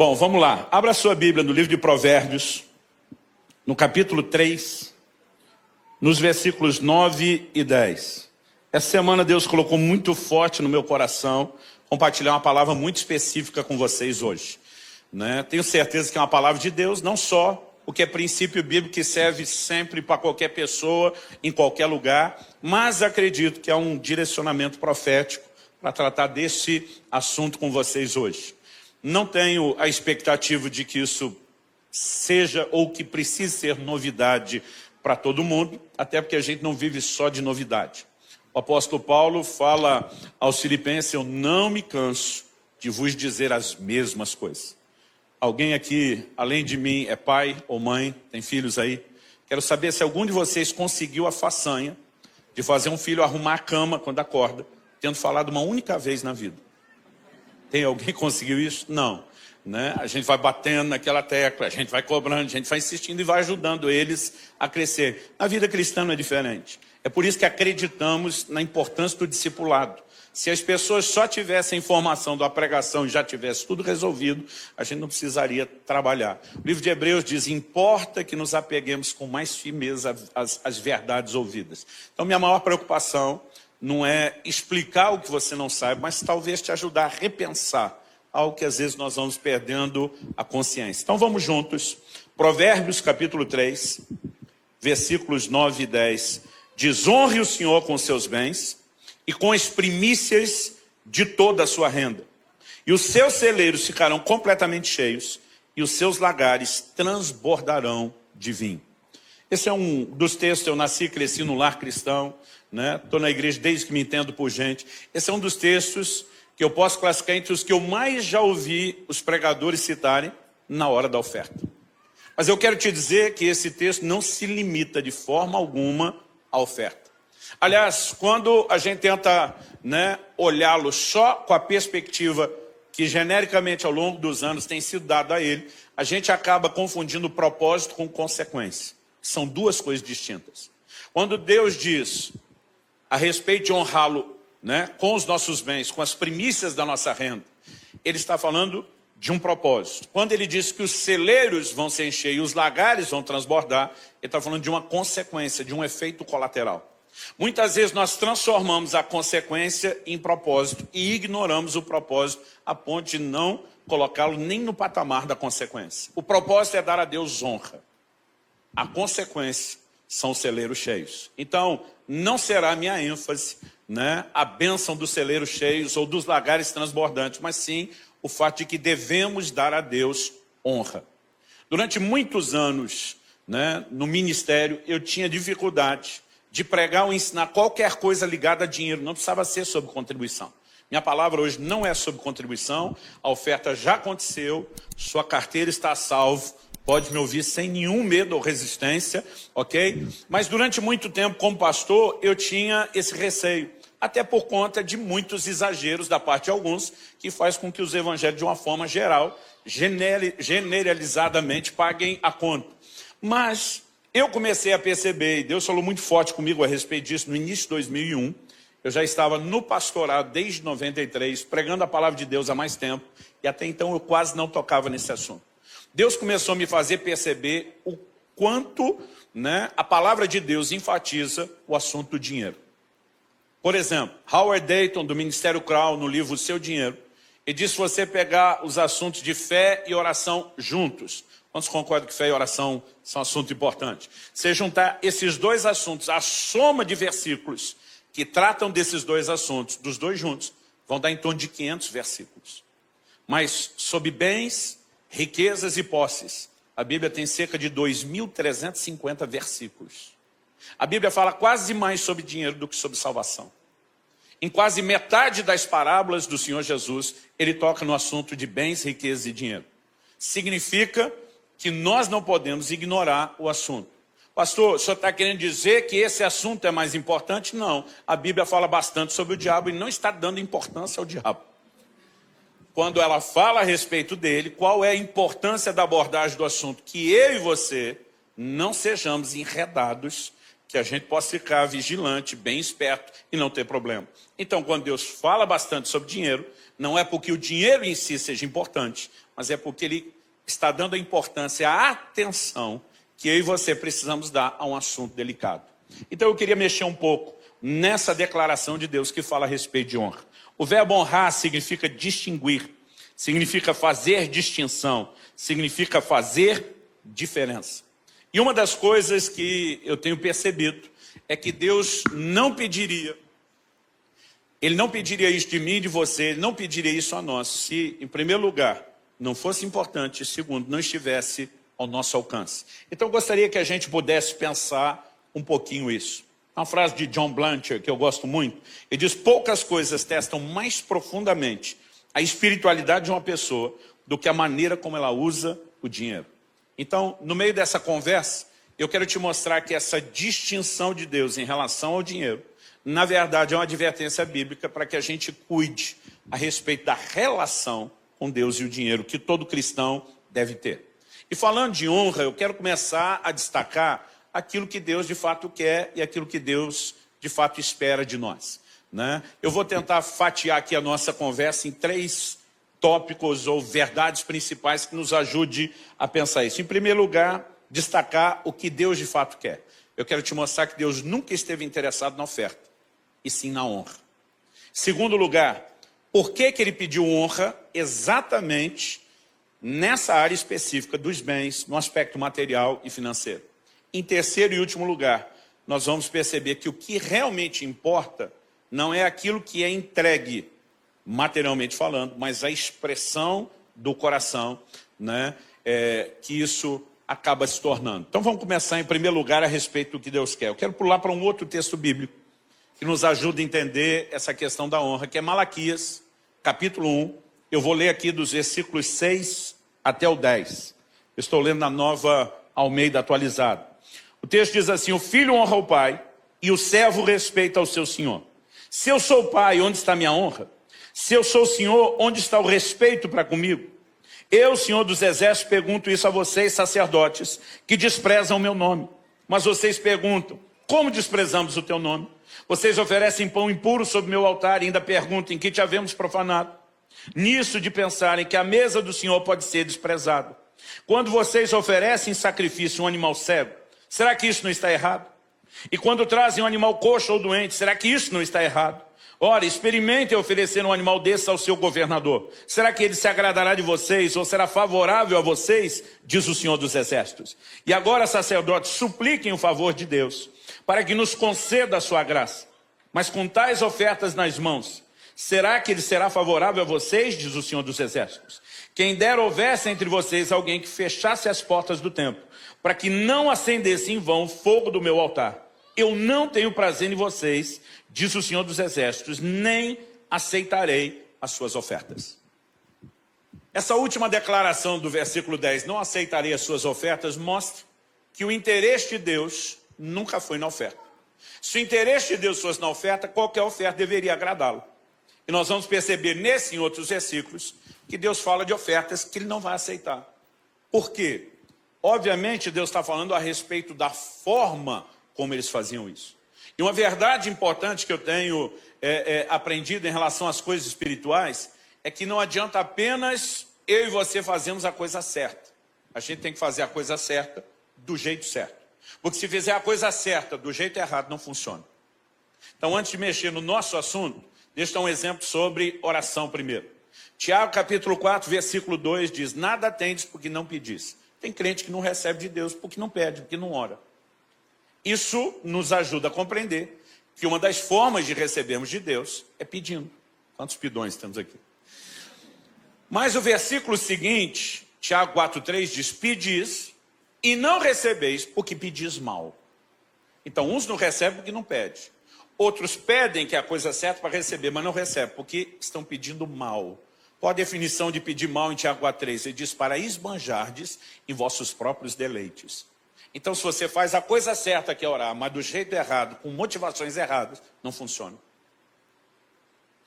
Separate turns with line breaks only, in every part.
Bom, vamos lá. Abra sua Bíblia no livro de Provérbios, no capítulo 3, nos versículos 9 e 10. Essa semana Deus colocou muito forte no meu coração compartilhar uma palavra muito específica com vocês hoje. Tenho certeza que é uma palavra de Deus, não só o que é princípio bíblico que serve sempre para qualquer pessoa, em qualquer lugar, mas acredito que é um direcionamento profético para tratar desse assunto com vocês hoje. Não tenho a expectativa de que isso seja ou que precise ser novidade para todo mundo, até porque a gente não vive só de novidade. O apóstolo Paulo fala aos Filipenses: eu não me canso de vos dizer as mesmas coisas. Alguém aqui, além de mim, é pai ou mãe, tem filhos aí? Quero saber se algum de vocês conseguiu a façanha de fazer um filho arrumar a cama quando acorda, tendo falado uma única vez na vida. Tem alguém que conseguiu isso? Não. A gente vai batendo naquela tecla, a gente vai cobrando, a gente vai insistindo e vai ajudando eles a crescer. Na vida cristã não é diferente. É por isso que acreditamos na importância do discipulado. Se as pessoas só tivessem informação da pregação e já tivesse tudo resolvido, a gente não precisaria trabalhar. O livro de Hebreus diz: importa que nos apeguemos com mais firmeza às verdades ouvidas. Então, minha maior preocupação não é explicar o que você não sabe, mas talvez te ajudar a repensar algo que às vezes nós vamos perdendo a consciência. Então vamos juntos. Provérbios capítulo 3, versículos 9 e 10. Diz: honre o Senhor com seus bens e com as primícias de toda a sua renda. E os seus celeiros ficarão completamente cheios e os seus lagares transbordarão de vinho. Esse é um dos textos. Eu nasci e cresci no lar cristão. Estou na igreja desde que me entendo por gente. Esse é um dos textos que eu posso classificar entre os que eu mais já ouvi os pregadores citarem na hora da oferta. Mas eu quero te dizer que esse texto não se limita de forma alguma à oferta. Aliás, quando a gente tenta olhá-lo só com a perspectiva que genericamente ao longo dos anos tem sido dada a ele, a gente acaba confundindo propósito com consequência. São duas coisas distintas. Quando Deus diz a respeito de honrá-lo com os nossos bens, com as primícias da nossa renda, ele está falando de um propósito. Quando ele diz que os celeiros vão se encher e os lagares vão transbordar, ele está falando de uma consequência, de um efeito colateral. Muitas vezes nós transformamos a consequência em propósito e ignoramos o propósito a ponto de não colocá-lo nem no patamar da consequência. O propósito é dar a Deus honra. A consequência são os celeiros cheios. Então, não será a minha ênfase a bênção dos celeiros cheios ou dos lagares transbordantes, mas sim o fato de que devemos dar a Deus honra. Durante muitos anos, no ministério, eu tinha dificuldade de pregar ou ensinar qualquer coisa ligada a dinheiro. Não precisava ser sobre contribuição. Minha palavra hoje não é sobre contribuição. A oferta já aconteceu, sua carteira está a salvo. Pode me ouvir sem nenhum medo ou resistência, ok? Mas durante muito tempo, como pastor, eu tinha esse receio. Até por conta de muitos exageros da parte de alguns, que faz com que os evangelhos, de uma forma geral, generalizadamente, paguem a conta. Mas eu comecei a perceber, e Deus falou muito forte comigo a respeito disso no início de 2001. Eu já estava no pastorado desde 93, pregando a palavra de Deus há mais tempo, e até então eu quase não tocava nesse assunto. Deus começou a me fazer perceber o quanto a palavra de Deus enfatiza o assunto do dinheiro. Por exemplo, Howard Dayton, do Ministério Crown, no livro O Seu Dinheiro, ele diz: se você pegar os assuntos de fé e oração juntos, quantos concordam que fé e oração são assuntos importantes? Se juntar esses dois assuntos, a soma de versículos que tratam desses dois assuntos, dos dois juntos, vão dar em torno de 500 versículos. Mas sobre bens, riquezas e posses, a Bíblia tem cerca de 2.350 versículos. A Bíblia fala quase mais sobre dinheiro do que sobre salvação. Em quase metade das parábolas do Senhor Jesus, ele toca no assunto de bens, riquezas e dinheiro. Significa que nós não podemos ignorar o assunto. Pastor, o senhor está querendo dizer que esse assunto é mais importante? Não. A Bíblia fala bastante sobre o diabo e não está dando importância ao diabo. Quando ela fala a respeito dele, qual é a importância da abordagem do assunto? Que eu e você não sejamos enredados, que a gente possa ficar vigilante, bem esperto e não ter problema. Então, quando Deus fala bastante sobre dinheiro, não é porque o dinheiro em si seja importante, mas é porque ele está dando a importância, a atenção que eu e você precisamos dar a um assunto delicado. Então eu queria mexer um pouco nessa declaração de Deus que fala a respeito de honra. O verbo honrar significa distinguir, significa fazer distinção, significa fazer diferença. E uma das coisas que eu tenho percebido é que Deus não pediria, Ele não pediria isso de mim e de você, Ele não pediria isso a nós, se, em primeiro lugar, não fosse importante, e segundo, não estivesse ao nosso alcance. Então eu gostaria que a gente pudesse pensar um pouquinho isso. Uma frase de John Blanchard, que eu gosto muito, ele diz: poucas coisas testam mais profundamente a espiritualidade de uma pessoa do que a maneira como ela usa o dinheiro. Então, no meio dessa conversa, eu quero te mostrar que essa distinção de Deus em relação ao dinheiro, na verdade, é uma advertência bíblica para que a gente cuide a respeito da relação com Deus e o dinheiro, que todo cristão deve ter. E falando de honra, eu quero começar a destacar aquilo que Deus de fato quer e aquilo que Deus de fato espera de nós, né? Eu vou tentar fatiar aqui a nossa conversa em 3 tópicos ou verdades principais que nos ajude a pensar isso. Em primeiro lugar, destacar o que Deus de fato quer. Eu quero te mostrar que Deus nunca esteve interessado na oferta, e sim na honra. Segundo lugar, por que Ele pediu honra exatamente nessa área específica dos bens, no aspecto material e financeiro. Em terceiro e último lugar, nós vamos perceber que o que realmente importa não é aquilo que é entregue, materialmente falando, mas a expressão do coração, né, que isso acaba se tornando. Então vamos começar em primeiro lugar a respeito do que Deus quer. Eu quero pular para um outro texto bíblico que nos ajuda a entender essa questão da honra, que é Malaquias, capítulo 1. Eu vou ler aqui dos versículos 6 até o 10. Eu estou lendo na Nova Almeida atualizada. O texto diz assim: o filho honra o pai e o servo respeita ao seu senhor. Se eu sou pai, onde está minha honra? Se eu sou senhor, onde está o respeito para comigo? Eu, Senhor dos Exércitos, pergunto isso a vocês, sacerdotes, que desprezam o meu nome. Mas vocês perguntam: como desprezamos o teu nome? Vocês oferecem pão impuro sobre o meu altar e ainda perguntam: em que te havemos profanado? Nisso de pensarem que a mesa do Senhor pode ser desprezada. Quando vocês oferecem em sacrifício um animal cego, será que isso não está errado? E quando trazem um animal coxo ou doente, será que isso não está errado? Ora, experimentem oferecer um animal desse ao seu governador. Será que ele se agradará de vocês ou será favorável a vocês? Diz o Senhor dos Exércitos. E agora, sacerdotes, supliquem o favor de Deus, para que nos conceda a sua graça. Mas com tais ofertas nas mãos, será que ele será favorável a vocês? Diz o Senhor dos Exércitos. Quem dera houvesse entre vocês alguém que fechasse as portas do templo, para que não acendesse em vão o fogo do meu altar. Eu não tenho prazer em vocês, diz o Senhor dos Exércitos, nem aceitarei as suas ofertas. Essa última declaração do versículo 10, não aceitarei as suas ofertas, mostra que o interesse de Deus nunca foi na oferta. Se o interesse de Deus fosse na oferta, qualquer oferta deveria agradá-lo. E nós vamos perceber nesse e em outros versículos que Deus fala de ofertas que Ele não vai aceitar. Por quê? Obviamente Deus está falando a respeito da forma como eles faziam isso. E uma verdade importante que eu tenho aprendido em relação às coisas espirituais é que não adianta apenas eu e você fazermos a coisa certa. A gente tem que fazer a coisa certa do jeito certo. Porque se fizer a coisa certa do jeito errado, não funciona. Então, antes de mexer no nosso assunto, deixa eu dar um exemplo sobre oração primeiro. Tiago, capítulo 4, versículo 2 diz: nada tendes porque não pedis. Tem crente que não recebe de Deus porque não pede, porque não ora. Isso nos ajuda a compreender que uma das formas de recebermos de Deus é pedindo. Quantos pidões temos aqui? Mas o versículo seguinte, Tiago 4,3 diz: pedis e não recebeis porque pedis mal. Então, uns não recebem porque não pedem. Outros pedem que é a coisa certa para receber, mas não recebem porque estão pedindo mal. Qual a definição de pedir mal em Tiago 4,3? Ele diz: para esbanjardes em vossos próprios deleites. Então, se você faz a coisa certa, que é orar, mas do jeito errado, com motivações erradas, não funciona.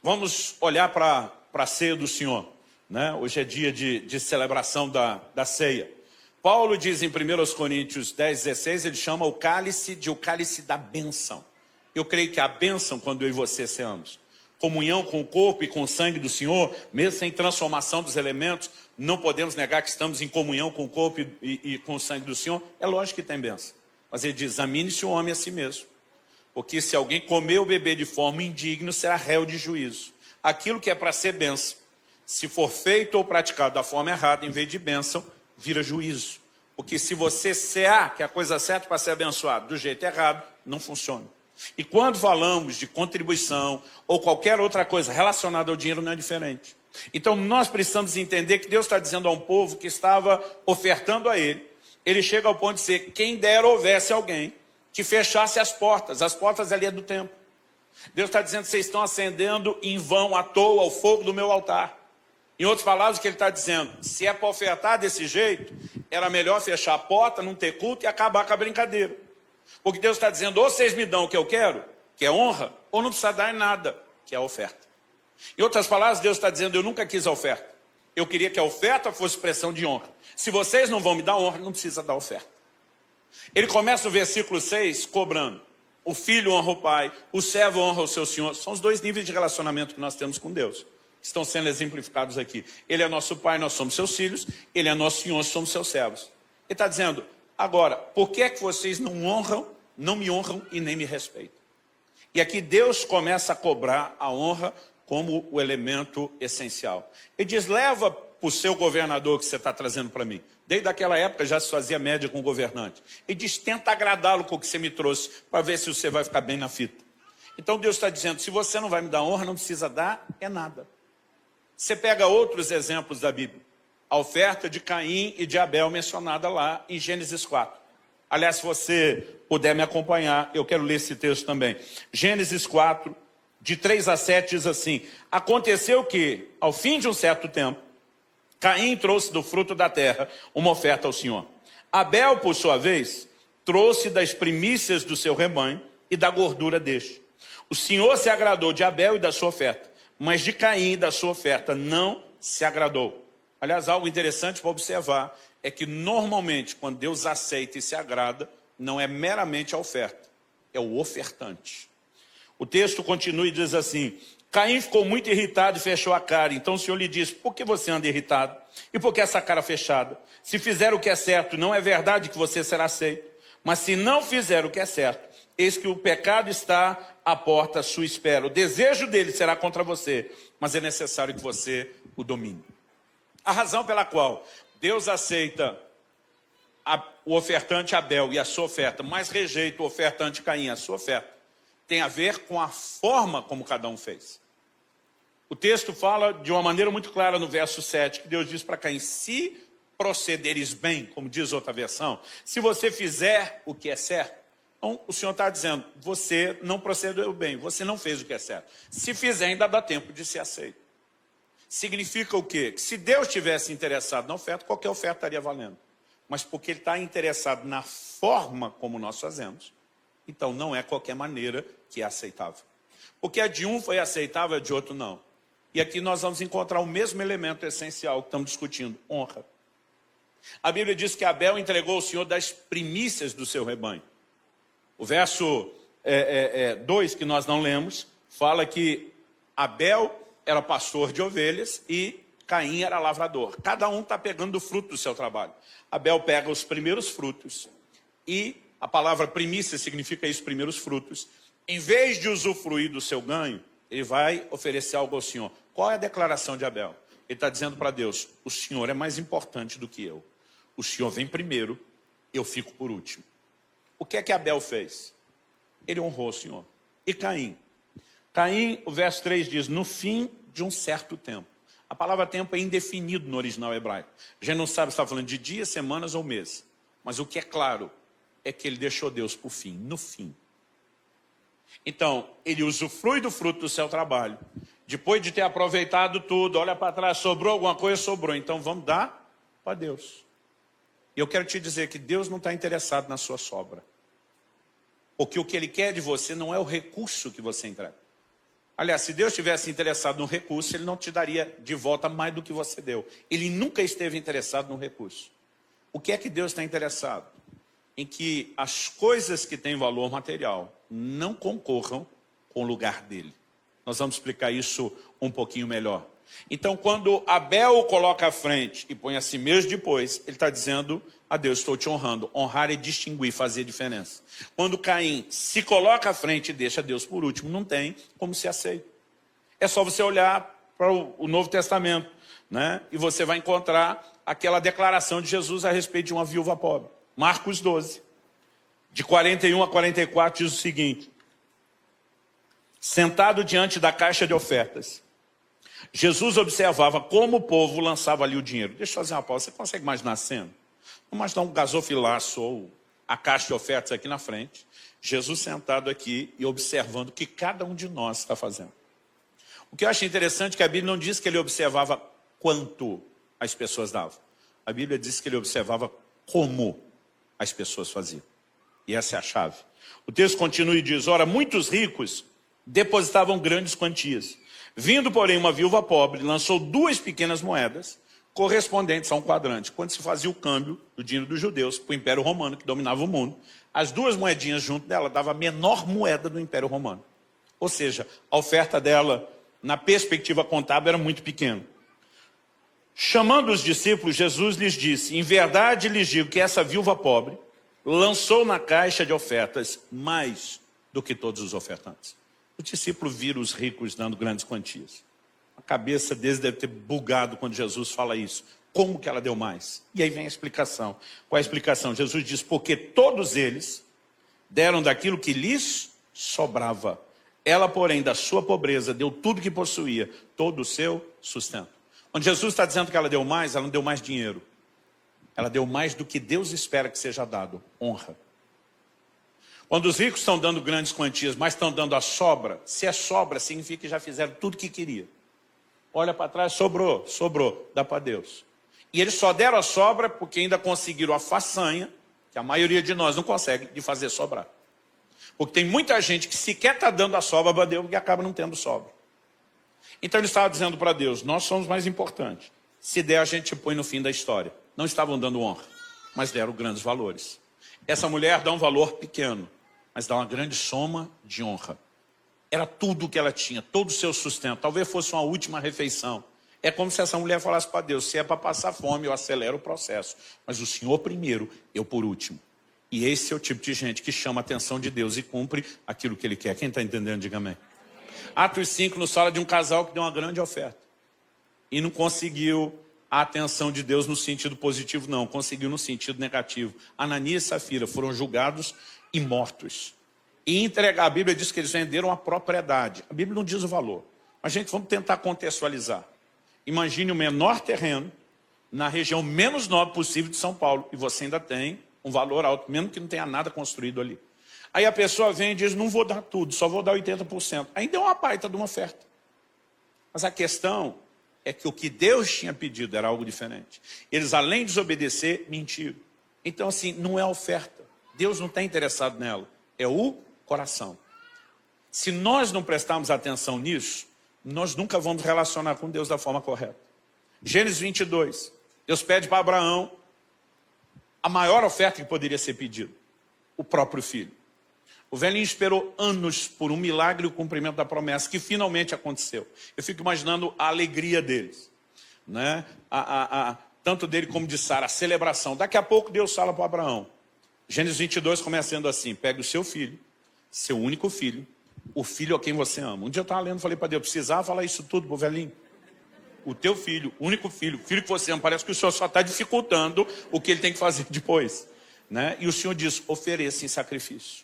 Vamos olhar para a ceia do Senhor, né? Hoje é dia de celebração da ceia. Paulo diz em 1 Coríntios 10,16, ele chama o cálice de o cálice da bênção. Eu creio que a bênção, quando eu e você ceamos, comunhão com o corpo e com o sangue do Senhor, mesmo sem transformação dos elementos, não podemos negar que estamos em comunhão com o corpo e com o sangue do Senhor. É lógico que tem bênção. Mas ele diz, examine-se o homem a si mesmo. Porque se alguém comer ou beber de forma indigna, será réu de juízo. Aquilo que é para ser bênção, se for feito ou praticado da forma errada, em vez de bênção, vira juízo. Porque se você cear que é a coisa certa para ser abençoado do jeito errado, não funciona. E quando falamos de contribuição ou qualquer outra coisa relacionada ao dinheiro, não é diferente. Então nós precisamos entender que Deus está dizendo a um povo que estava ofertando a ele chega ao ponto de dizer, quem dera houvesse alguém que fechasse as portas ali é do templo. Deus está dizendo, vocês estão acendendo em vão, à toa, o fogo do meu altar. Em outras palavras, o que ele está dizendo, se é para ofertar desse jeito, era melhor fechar a porta, não ter culto e acabar com a brincadeira. Porque Deus está dizendo, ou vocês me dão o que eu quero, que é honra, ou não precisa dar nada, que é a oferta. Em outras palavras, Deus está dizendo, eu nunca quis a oferta. Eu queria que a oferta fosse expressão de honra. Se vocês não vão me dar honra, não precisa dar oferta. Ele começa o versículo 6 cobrando. O filho honra o pai, o servo honra o seu senhor. São os dois níveis de relacionamento que nós temos com Deus, que estão sendo exemplificados aqui. Ele é nosso pai, nós somos seus filhos. Ele é nosso senhor, somos seus servos. Ele está dizendo, agora, por que é que vocês não me honram e nem me respeitam? E aqui Deus começa a cobrar a honra como o elemento essencial. Ele diz, leva para o seu governador que você está trazendo para mim. Desde aquela época já se fazia média com o governante. Ele diz, tenta agradá-lo com o que você me trouxe, para ver se você vai ficar bem na fita. Então Deus está dizendo, se você não vai me dar honra, não precisa dar, é nada. Você pega outros exemplos da Bíblia. A oferta de Caim e de Abel mencionada lá em Gênesis 4. Aliás, se você puder me acompanhar, eu quero ler esse texto também. Gênesis 4, de 3 a 7, diz assim, aconteceu que, ao fim de um certo tempo, Caim trouxe do fruto da terra uma oferta ao Senhor. Abel, por sua vez, trouxe das primícias do seu rebanho e da gordura deste. O Senhor se agradou de Abel e da sua oferta, mas de Caim e da sua oferta não se agradou. Aliás, algo interessante para observar é que normalmente quando Deus aceita e se agrada, não é meramente a oferta, é o ofertante. O texto continua e diz assim, Caim ficou muito irritado e fechou a cara. Então o Senhor lhe disse, por que você anda irritado? E por que essa cara fechada? Se fizer o que é certo, não é verdade que você será aceito. Mas se não fizer o que é certo, eis que o pecado está à porta à sua espera. O desejo dele será contra você, mas é necessário que você o domine. A razão pela qual Deus aceita o ofertante Abel e a sua oferta, mas rejeita o ofertante Caim e a sua oferta, tem a ver com a forma como cada um fez. O texto fala de uma maneira muito clara no verso 7, que Deus diz para Caim, se procederes bem, como diz outra versão, se você fizer o que é certo, então o Senhor está dizendo, você não procedeu bem, você não fez o que é certo. Se fizer, ainda dá tempo de ser aceito. Significa o quê? Que se Deus tivesse interessado na oferta, qualquer oferta estaria valendo. Mas porque Ele está interessado na forma como nós fazemos, então não é qualquer maneira que é aceitável. Porque a de um foi aceitável, a de outro não. E aqui nós vamos encontrar o mesmo elemento essencial que estamos discutindo, honra. A Bíblia diz que Abel entregou ao Senhor das primícias do seu rebanho. O verso 2, que nós não lemos, fala que Abel era pastor de ovelhas e Caim era lavrador. Cada um está pegando o fruto do seu trabalho. Abel pega os primeiros frutos e a palavra primícia significa isso, primeiros frutos. Em vez de usufruir do seu ganho, ele vai oferecer algo ao Senhor. Qual é a declaração de Abel? Ele está dizendo para Deus, o Senhor é mais importante do que eu. O Senhor vem primeiro, eu fico por último. O que é que Abel fez? Ele honrou o Senhor. E Caim? Caim, o verso 3 diz, no fim de um certo tempo. A palavra tempo é indefinido no original hebraico. A gente não sabe se está falando de dias, semanas ou meses. Mas o que é claro é que ele deixou Deus por fim, no fim. Então, ele usufrui do fruto do seu trabalho. Depois de ter aproveitado tudo, olha para trás, sobrou alguma coisa, sobrou. Então vamos dar para Deus. E eu quero te dizer que Deus não está interessado na sua sobra. Porque o que Ele quer de você não é o recurso que você entrega. Aliás, se Deus tivesse interessado no recurso, Ele não te daria de volta mais do que você deu. Ele nunca esteve interessado no recurso. O que é que Deus está interessado? Em que as coisas que têm valor material não concorram com o lugar dele. Nós vamos explicar isso um pouquinho melhor. Então, quando Abel o coloca à frente e põe a si mesmo depois, ele está dizendo a Deus, estou te honrando. Honrar é distinguir, fazer diferença. Quando Caim se coloca à frente e deixa Deus por último, não tem como se aceita. É só você olhar para o Novo Testamento, né? E você vai encontrar aquela declaração de Jesus a respeito de uma viúva pobre. Marcos 12, de 41 a 44, diz o seguinte: sentado diante da caixa de ofertas, Jesus observava como o povo lançava ali o dinheiro. Deixa eu fazer uma pausa. Você consegue imaginar a cena? Vamos imaginar um gasofilaço ou a caixa de ofertas aqui na frente. Jesus sentado aqui e observando o que cada um de nós está fazendo. O que eu acho interessante é que a Bíblia não diz que ele observava quanto as pessoas davam. A Bíblia diz que ele observava como as pessoas faziam. E essa é a chave. O texto continua e diz, ora, muitos ricos depositavam grandes quantias. Vindo, porém, uma viúva pobre, lançou 2 pequenas moedas, correspondentes a um quadrante. Quando se fazia o câmbio do dinheiro dos judeus para o Império Romano, que dominava o mundo, as 2 moedinhas junto dela dava a menor moeda do Império Romano. Ou seja, a oferta dela, na perspectiva contábil, era muito pequena. Chamando os discípulos, Jesus lhes disse, em verdade lhes digo que essa viúva pobre lançou na caixa de ofertas mais do que todos os ofertantes. O discípulo vira os ricos dando grandes quantias. A cabeça deles deve ter bugado quando Jesus fala isso. Como que ela deu mais? E aí vem a explicação. Qual é a explicação? Jesus diz, porque todos eles deram daquilo que lhes sobrava. Ela, porém, da sua pobreza, deu tudo que possuía, todo o seu sustento. Quando Jesus está dizendo que ela deu mais, ela não deu mais dinheiro. Ela deu mais do que Deus espera que seja dado, honra. Quando os ricos estão dando grandes quantias, mas estão dando a sobra, se é sobra, significa que já fizeram tudo que queria. Olha para trás, sobrou, dá para Deus. E eles só deram a sobra porque ainda conseguiram a façanha, que a maioria de nós não consegue, de fazer sobrar. Porque tem muita gente que sequer está dando a sobra para Deus e acaba não tendo sobra. Então ele estava dizendo para Deus, nós somos mais importantes. Se der, a gente põe no fim da história. Não estavam dando honra, mas deram grandes valores. Essa mulher dá um valor pequeno, mas dá uma grande soma de honra. Era tudo o que ela tinha, todo o seu sustento. Talvez fosse uma última refeição. É como se essa mulher falasse para Deus, se é para passar fome, eu acelero o processo. Mas o Senhor primeiro, eu por último. E esse é o tipo de gente que chama a atenção de Deus e cumpre aquilo que Ele quer. Quem está entendendo, diga amém. Atos 5 nos fala de um casal que deu uma grande oferta. E não conseguiu a atenção de Deus no sentido positivo, não. Conseguiu no sentido negativo. Ananias e Safira foram julgados e mortos. E entregar, a Bíblia diz que eles venderam a propriedade. A Bíblia não diz o valor. Mas, gente, vamos tentar contextualizar. Imagine o menor terreno na região menos nobre possível de São Paulo. E você ainda tem um valor alto, mesmo que não tenha nada construído ali. Aí a pessoa vem e diz, não vou dar tudo, só vou dar 80%. Ainda é uma baita de uma oferta. Mas a questão é que o que Deus tinha pedido era algo diferente. Eles, além de desobedecer, mentiram. Então, assim, não é a oferta. Deus não está interessado nela. É o coração. Se nós não prestarmos atenção nisso, nós nunca vamos relacionar com Deus da forma correta. Gênesis 22. Deus pede para Abraão a maior oferta que poderia ser pedida. O próprio filho. O velhinho esperou anos por um milagre e o cumprimento da promessa, que finalmente aconteceu. Eu fico imaginando a alegria deles. Né? Tanto dele como de Sara, a celebração. Daqui a pouco Deus fala para Abraão. Gênesis 22 começa sendo assim, pegue o seu filho, seu único filho, o filho a quem você ama. Um dia eu estava lendo, falei para Deus, precisava falar isso tudo para o velhinho. O teu filho, único filho, filho que você ama, parece que o Senhor só está dificultando o que ele tem que fazer depois. Né? E o Senhor diz, ofereça em sacrifício.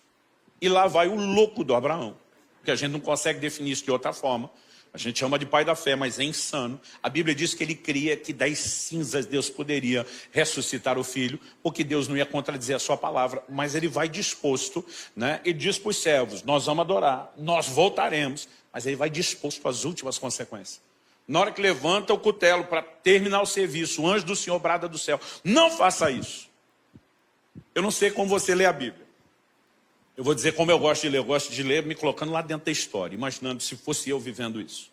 E lá vai o louco do Abraão, porque a gente não consegue definir isso de outra forma. A gente chama de pai da fé, mas é insano. A Bíblia diz que ele cria que das cinzas Deus poderia ressuscitar o filho, porque Deus não ia contradizer a sua palavra, mas ele vai disposto, né? Ele diz para os servos, nós vamos adorar, nós voltaremos, mas ele vai disposto às últimas consequências. Na hora que levanta o cutelo para terminar o serviço, o anjo do Senhor brada do céu, não faça isso. Eu não sei como você lê a Bíblia. Eu vou dizer como eu gosto de ler. Eu gosto de ler me colocando lá dentro da história, imaginando se fosse eu vivendo isso.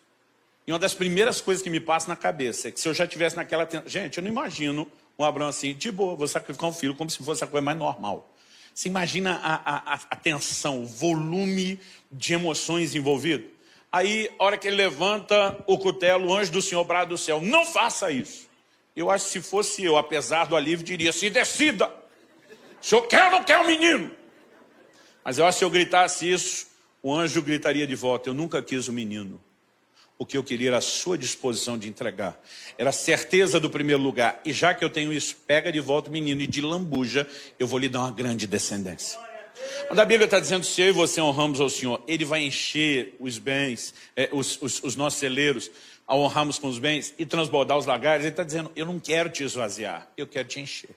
E uma das primeiras coisas que me passa na cabeça é que se eu já estivesse naquela... Gente, eu não imagino um Abraão assim, de boa, vou sacrificar um filho como se fosse a coisa mais normal. Você imagina a tensão, o volume de emoções envolvido? Aí, a hora que ele levanta o cutelo, o anjo do Senhor brada do céu, não faça isso. Eu acho que se fosse eu, apesar do alívio, diria, se decida. O senhor quer ou não quer o menino? Mas eu acho que se eu gritasse isso, o anjo gritaria de volta, eu nunca quis o menino. O que eu queria era a sua disposição de entregar. Era a certeza do primeiro lugar. E já que eu tenho isso, pega de volta o menino e de lambuja, eu vou lhe dar uma grande descendência. Quando a Bíblia está dizendo, se eu e você honramos ao Senhor, Ele vai encher os bens, os nossos celeiros, ao honrarmos com os bens e transbordar os lagares. Ele está dizendo, eu não quero te esvaziar, eu quero te encher.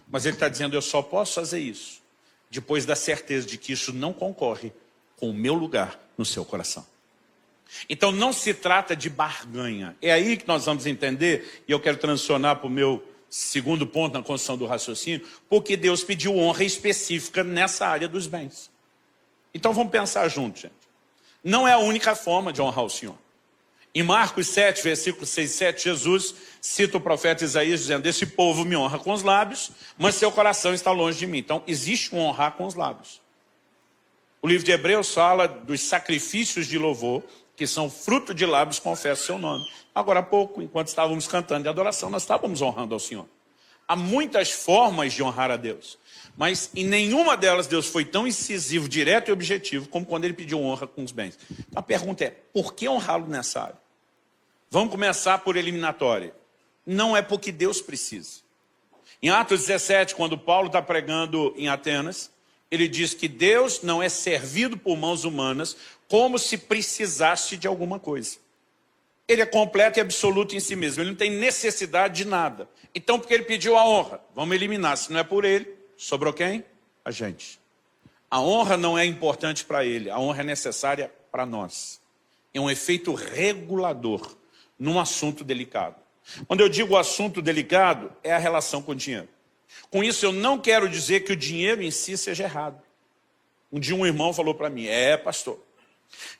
Mas Ele está dizendo, eu só posso fazer isso depois da certeza de que isso não concorre com o meu lugar no seu coração. Então não se trata de barganha. É aí que nós vamos entender, e eu quero transicionar para o meu segundo ponto na construção do raciocínio, porque Deus pediu honra específica nessa área dos bens. Então vamos pensar juntos, gente. Não é a única forma de honrar o Senhor. Em Marcos 7, versículos 6 e 7, Jesus cita o profeta Isaías dizendo, esse povo me honra com os lábios, mas seu coração está longe de mim. Então existe um honrar com os lábios. O livro de Hebreus fala dos sacrifícios de louvor, que são fruto de lábios, confessa o seu nome. Agora há pouco, enquanto estávamos cantando de adoração, nós estávamos honrando ao Senhor. Há muitas formas de honrar a Deus, mas em nenhuma delas Deus foi tão incisivo, direto e objetivo, como quando Ele pediu honra com os bens. A pergunta é, por que honrá-lo nessa área? Vamos começar por eliminatória. Não é porque Deus precisa. Em Atos 17, quando Paulo está pregando em Atenas, ele diz que Deus não é servido por mãos humanas como se precisasse de alguma coisa. Ele é completo e absoluto em si mesmo. Ele não tem necessidade de nada. Então, porque ele pediu a honra, vamos eliminar. Se não é por ele, sobrou quem? A gente. A honra não é importante para ele. A honra é necessária para nós. É um efeito regulador num assunto delicado. Quando eu digo assunto delicado, é a relação com o dinheiro. Com isso, eu não quero dizer que o dinheiro em si seja errado. Um dia um irmão falou para mim, pastor,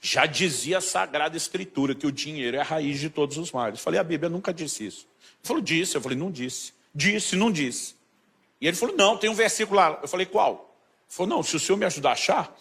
já dizia a Sagrada Escritura que o dinheiro é a raiz de todos os males. Eu falei, a Bíblia nunca disse isso. Ele falou, disse. Eu falei, não disse. Disse, não disse. E ele falou, não, tem um versículo lá. Eu falei, qual? Ele falou, não, se o senhor me ajudar a achar.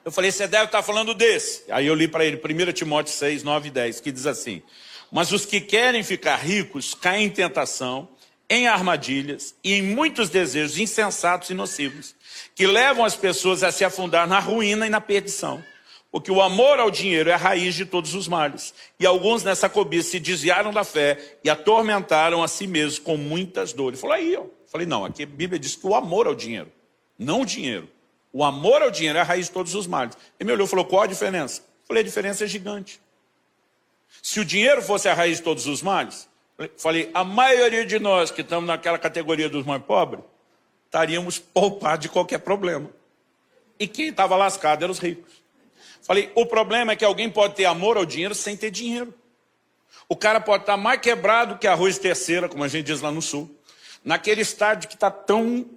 Eu falei, você deve estar falando desse. Aí eu li para ele 1 Timóteo 6, 9 e 10, que diz assim, mas os que querem ficar ricos caem em tentação, em armadilhas e em muitos desejos insensatos e nocivos, que levam as pessoas a se afundar na ruína e na perdição. Porque o amor ao dinheiro é a raiz de todos os males. E alguns nessa cobiça se desviaram da fé e atormentaram a si mesmos com muitas dores. Falou aí, ó. Falei, não, aqui a Bíblia diz que o amor ao dinheiro, não o dinheiro. O amor ao dinheiro é a raiz de todos os males. Ele me olhou e falou, qual a diferença? Falei, a diferença é gigante. Se o dinheiro fosse a raiz de todos os males, falei, a maioria de nós que estamos naquela categoria dos mais pobres, estaríamos poupados de qualquer problema. E quem estava lascado eram os ricos. Falei, o problema é que alguém pode ter amor ao dinheiro sem ter dinheiro. O cara pode estar mais quebrado que arroz terceira, como a gente diz lá no sul. Naquele estádio que está tão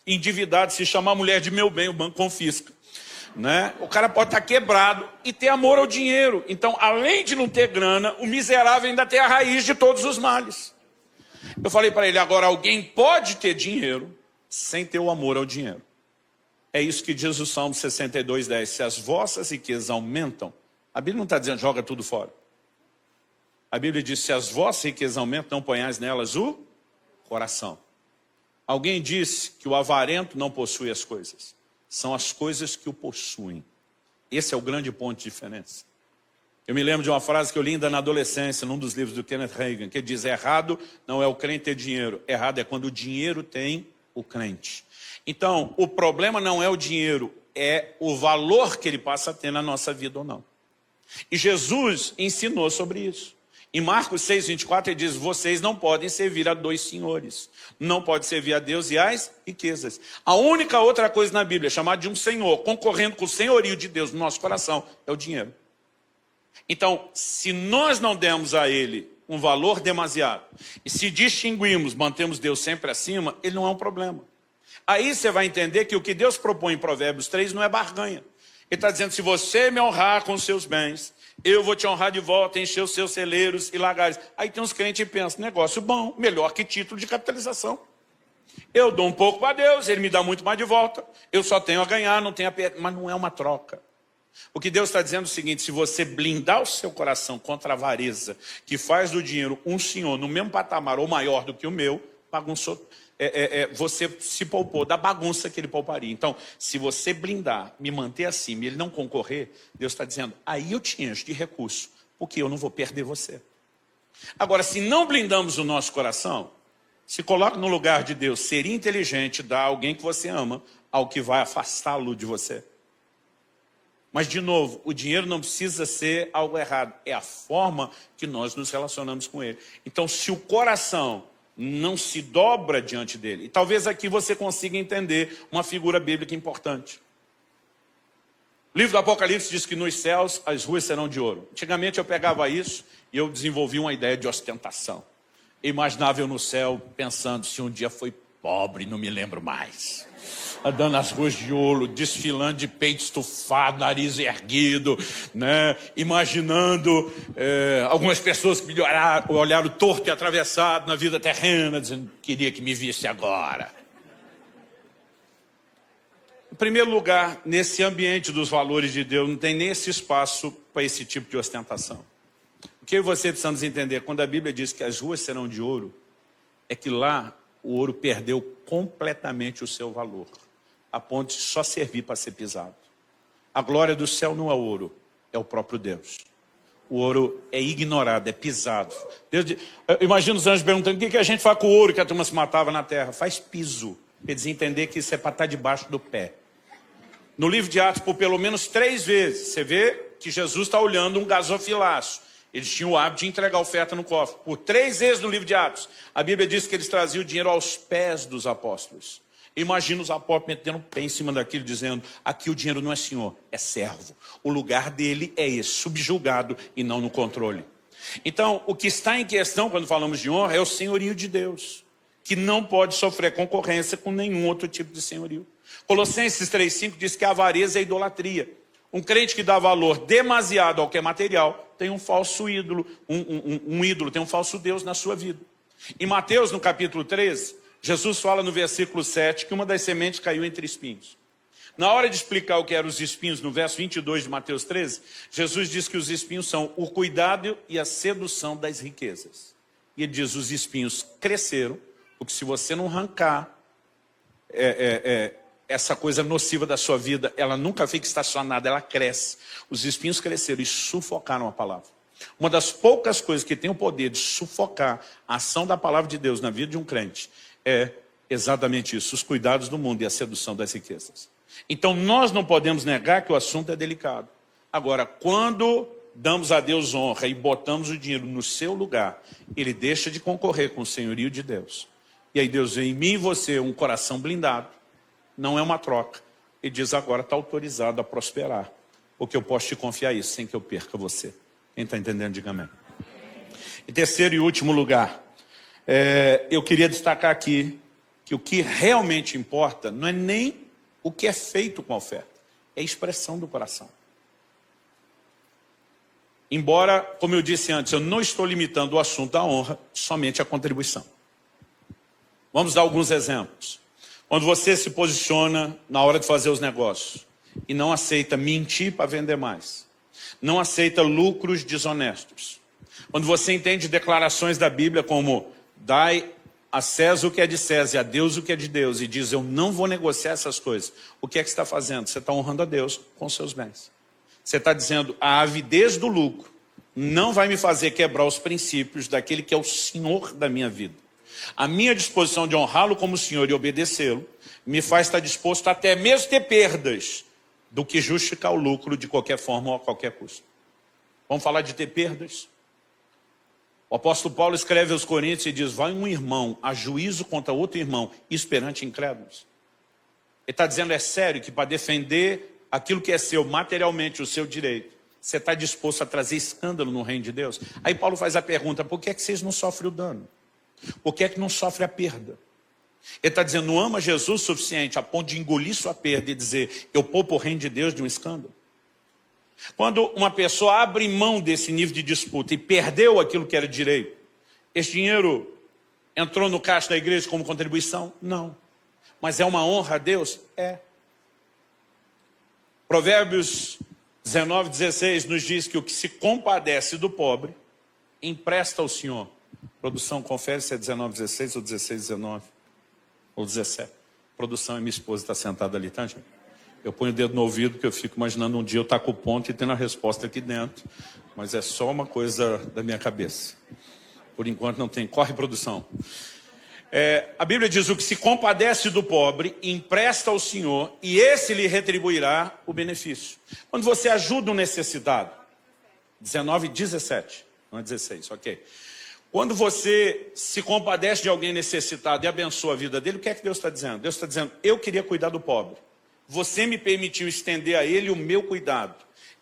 endividado, se chamar a mulher de meu bem, o banco confisca. Né? O cara pode estar quebrado e ter amor ao dinheiro. Então, além de não ter grana, o miserável ainda tem a raiz de todos os males. Eu falei para ele, agora alguém pode ter dinheiro sem ter o amor ao dinheiro. É isso que diz o Salmo 62, 10. Se as vossas riquezas aumentam, a Bíblia não está dizendo joga tudo fora. A Bíblia diz, se as vossas riquezas aumentam, não ponhais nelas o coração. Alguém disse que o avarento não possui as coisas. São as coisas que o possuem. Esse é o grande ponto de diferença. Eu me lembro de uma frase que eu li ainda na adolescência, num dos livros do Kenneth Hagin, que diz, errado não é o crente ter dinheiro, errado é quando o dinheiro tem o crente. Então, o problema não é o dinheiro, é o valor que ele passa a ter na nossa vida ou não. E Jesus ensinou sobre isso. Em Marcos 6, 24, ele diz, vocês não podem servir a dois senhores. Não pode servir a Deus e às riquezas. A única outra coisa na Bíblia, chamada de um senhor, concorrendo com o senhorio de Deus no nosso coração, é o dinheiro. Então, se nós não demos a ele um valor demasiado, e se distinguimos, mantemos Deus sempre acima, ele não é um problema. Aí você vai entender que o que Deus propõe em Provérbios 3 não é barganha. Ele está dizendo, se você me honrar com os seus bens, eu vou te honrar de volta, encher os seus celeiros e lagares. Aí tem uns crentes que pensam, negócio bom, melhor que título de capitalização. Eu dou um pouco para Deus, ele me dá muito mais de volta. Eu só tenho a ganhar, não tenho a perder. Mas não é uma troca. O que Deus está dizendo é o seguinte: se você blindar o seu coração contra a avareza, que faz do dinheiro um senhor no mesmo patamar ou maior do que o meu, bagunçou, você se poupou da bagunça que ele pouparia. Então, se você blindar, me manter acima e ele não concorrer, Deus está dizendo, aí eu te encho de recurso, porque eu não vou perder você. Agora, se não blindamos o nosso coração, se coloca no lugar de Deus, seria inteligente dar a alguém que você ama algo que vai afastá-lo de você. Mas, de novo, o dinheiro não precisa ser algo errado. É a forma que nós nos relacionamos com ele. Então, se o coração não se dobra diante dele, e talvez aqui você consiga entender uma figura bíblica importante. O livro do Apocalipse diz que nos céus as ruas serão de ouro. Antigamente eu pegava isso e eu desenvolvi uma ideia de ostentação. Eu imaginava eu no céu pensando, se um dia foi pobre, não me lembro mais. Andando nas ruas de ouro, desfilando de peito estufado, nariz erguido, né? Imaginando algumas pessoas que me olharam torto e atravessado na vida terrena, dizendo, queria que me visse agora. Em primeiro lugar, nesse ambiente dos valores de Deus, não tem nem esse espaço para esse tipo de ostentação. O que você precisamos entender, quando a Bíblia diz que as ruas serão de ouro, é que lá o ouro perdeu completamente o seu valor, a ponto de só servir para ser pisado. A glória do céu não é ouro, é o próprio Deus. O ouro é ignorado, é pisado. Imagina os anjos perguntando, o que a gente faz com o ouro que a turma se matava na terra? Faz piso, para eles entenderem que isso é para estar debaixo do pé. No livro de Atos, por pelo menos 3 vezes, você vê que Jesus está olhando um gasofilaço. Eles tinham o hábito de entregar oferta no cofre. Por 3 vezes no livro de Atos, a Bíblia diz que eles traziam o dinheiro aos pés dos apóstolos. Imagina os apóstolos metendo o pé em cima daquilo, dizendo, aqui o dinheiro não é senhor, é servo. O lugar dele é esse, subjugado e não no controle. Então, o que está em questão quando falamos de honra é o senhorio de Deus, que não pode sofrer concorrência com nenhum outro tipo de senhorio. Colossenses 3,5 diz que a avareza é idolatria. Um crente que dá valor demasiado ao que é material tem um falso ídolo, um ídolo, tem um falso Deus na sua vida. Em Mateus, no capítulo 13, Jesus fala no versículo 7 que uma das sementes caiu entre espinhos. Na hora de explicar o que eram os espinhos, no verso 22 de Mateus 13, Jesus diz que os espinhos são o cuidado e a sedução das riquezas. E ele diz, os espinhos cresceram, porque se você não arrancar essa coisa nociva da sua vida, ela nunca fica estacionada, ela cresce. Os espinhos cresceram e sufocaram a palavra. Uma das poucas coisas que tem o poder de sufocar a ação da palavra de Deus na vida de um crente é exatamente isso, os cuidados do mundo e a sedução das riquezas. Então nós não podemos negar que o assunto é delicado. Agora, quando damos a Deus honra e botamos o dinheiro no seu lugar, ele deixa de concorrer com o senhorio de Deus. E aí Deus vê em mim e você um coração blindado. Não é uma troca. Ele diz, agora está autorizado a prosperar. Porque eu posso te confiar isso sem que eu perca você. Quem está entendendo, diga amém. Em terceiro e último lugar, eu queria destacar aqui que o que realmente importa não é nem o que é feito com a oferta, é a expressão do coração. Embora, como eu disse antes, eu não estou limitando o assunto da honra somente à contribuição. Vamos dar alguns exemplos. Quando você se posiciona na hora de fazer os negócios e não aceita mentir para vender mais, não aceita lucros desonestos. Quando você entende declarações da Bíblia como dai a César o que é de César e a Deus o que é de Deus e diz eu não vou negociar essas coisas, o que é que você está fazendo? Você está honrando a Deus com seus bens. Você está dizendo a avidez do lucro não vai me fazer quebrar os princípios daquele que é o Senhor da minha vida. A minha disposição de honrá-lo como Senhor e obedecê-lo me faz estar disposto até mesmo ter perdas do que justificar o lucro de qualquer forma ou a qualquer custo. Vamos falar de ter perdas? O apóstolo Paulo escreve aos Coríntios e diz, vai um irmão a juízo contra outro irmão, isso perante incrédulos. Ele está dizendo, é sério que para defender aquilo que é seu, materialmente o seu direito, você está disposto a trazer escândalo no reino de Deus? Aí Paulo faz a pergunta, por que é que vocês não sofrem o dano? Por que é que não sofre a perda? Ele está dizendo, não ama Jesus o suficiente a ponto de engolir sua perda e dizer, eu poupo o reino de Deus de um escândalo. Quando uma pessoa abre mão desse nível de disputa e perdeu aquilo que era direito, esse dinheiro entrou no caixa da igreja como contribuição? Não. Mas é uma honra a Deus? É. Provérbios 19:16 nos diz que o que se compadece do pobre, empresta ao Senhor. Produção, confere se é 19:16 ou 16:19 ou 17. Produção, e minha esposa está sentada ali, tá, gente? Eu ponho o dedo no ouvido porque eu fico imaginando um dia eu estar com o ponto e tendo a resposta aqui dentro. Mas é só uma coisa da minha cabeça. Por enquanto não tem. Corre, produção. A Bíblia diz: o que se compadece do pobre, empresta ao Senhor, e esse lhe retribuirá o benefício. Quando você ajuda um necessitado, 19:17, não é 16, ok. Quando você se compadece de alguém necessitado e abençoa a vida dele, o que é que Deus está dizendo? Deus está dizendo: eu queria cuidar do pobre. Você me permitiu estender a ele o meu cuidado.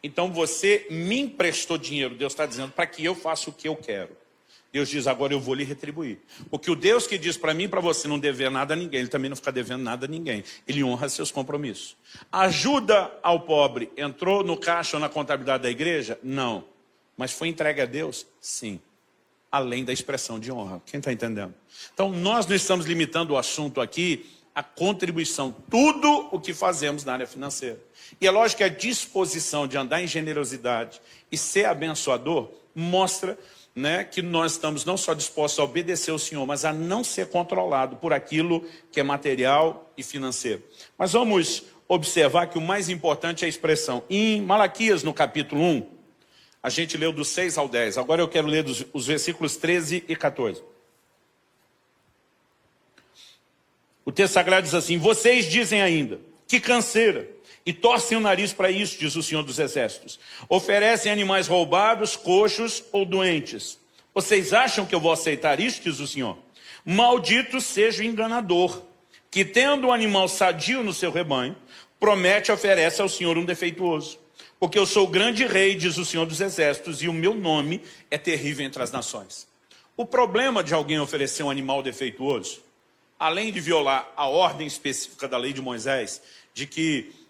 Então você me emprestou dinheiro, Deus está dizendo, para que eu faça o que eu quero. Deus diz: agora eu vou lhe retribuir. Porque o Deus que diz para mim e para você não dever nada a ninguém, ele também não fica devendo nada a ninguém. Ele honra seus compromissos. Ajuda ao pobre entrou no caixa ou na contabilidade da igreja? Não. Mas foi entregue a Deus? Sim. Além da expressão de honra. Quem está entendendo? Então nós não estamos limitando o assunto aqui à contribuição. Tudo o que fazemos na área financeira. E é lógico que a disposição de andar em generosidade e ser abençoador mostra, que nós estamos não só dispostos a obedecer ao Senhor, mas a não ser controlado por aquilo que é material e financeiro. Mas vamos observar que o mais importante é a expressão. Em Malaquias, no capítulo 1, a gente leu do 6 ao 10. Agora eu quero ler os versículos 13 e 14. O texto sagrado diz assim: vocês dizem ainda, que canseira, e torcem o nariz para isso, diz o Senhor dos Exércitos. Oferecem animais roubados, coxos ou doentes. Vocês acham que eu vou aceitar isso, diz o Senhor? Maldito seja o enganador, que tendo um animal sadio no seu rebanho, promete e oferece ao Senhor um defeituoso. Porque eu sou o grande rei, diz o Senhor dos Exércitos, e o meu nome é terrível entre as nações. O problema de alguém oferecer um animal defeituoso, além de violar a ordem específica da lei de Moisés, de que